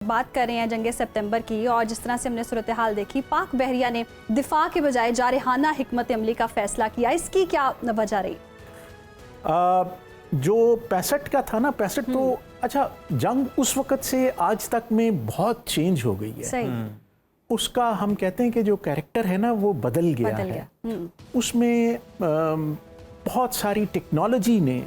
बात कर रहे हैं जंग सितंबर की, और जिस तरह से हमने सूरत हाल देखी, पाक बहरिया ने दिफा के बजाय जारहाना हिकमत अमली का फैसला किया, इसकी क्या वजह रही? जो 65 का था ना, 65 तो अच्छा, जंग उस वक़्त से आज तक में बहुत चेंज हो गई है। सही। उसका हम कहते हैं कि जो कैरेक्टर है ना वो बदल गया है। उसमें बहुत सारी टेक्नोलॉजी ने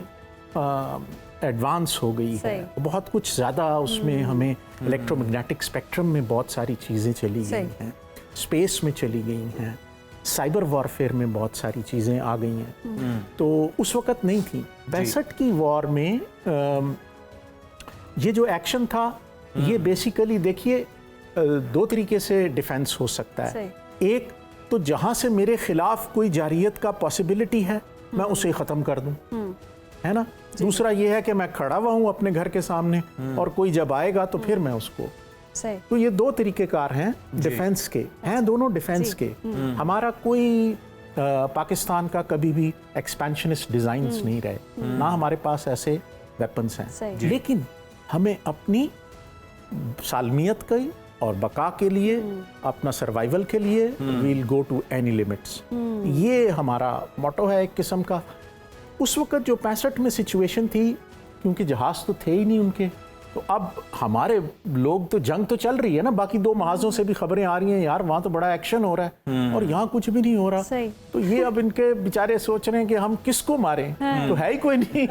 एडवांस हो गई है, बहुत कुछ ज़्यादा उसमें हमें इलेक्ट्रोमैग्नेटिक स्पेक्ट्रम में बहुत सारी चीज़ें चली गई हैं, स्पेस में चली गई हैं, साइबर वॉरफेयर में बहुत सारी चीज़ें आ गई हैं, तो उस वक़्त नहीं थी। 65 की वॉर में ये जो एक्शन था, ये बेसिकली देखिए 2 तरीके से डिफेंस हो सकता है। एक तो जहाँ से मेरे खिलाफ कोई जारियत का पॉसिबिलिटी है, मैं उसे ख़त्म कर दूँ, है ना। दूसरा ये है कि मैं खड़ा हुआ हूँ अपने घर के सामने और कोई जब आएगा तो फिर मैं उसको। तो ये 2 तरीक़ेकार हैं डिफेंस के, हैं दोनों डिफेंस के। हमारा कोई पाकिस्तान का कभी भी एक्सपेंशनिस्ट डिज़ाइंस नहीं रहे, ना हमारे पास ऐसे वेपन्स हैं, लेकिन हमें अपनी सालमियत की और बका के लिए, अपना सर्वाइवल के लिए, we'll go to any limits, ये हमारा मोटो है एक किस्म का। उस वक़्त जो 65 में सिचुएशन थी, क्योंकि जहाज़ तो थे ही नहीं उनके, तो अब हमारे लोग तो, जंग तो चल रही है ना, बाकी 2 महाजों से भी खबरें आ रही हैं, यार वहाँ तो बड़ा एक्शन हो रहा है और यहाँ कुछ भी नहीं हो रहा। तो ये अब इनके बेचारे सोच रहे हैं कि हम किसको मारें, तो है ही कोई नहीं।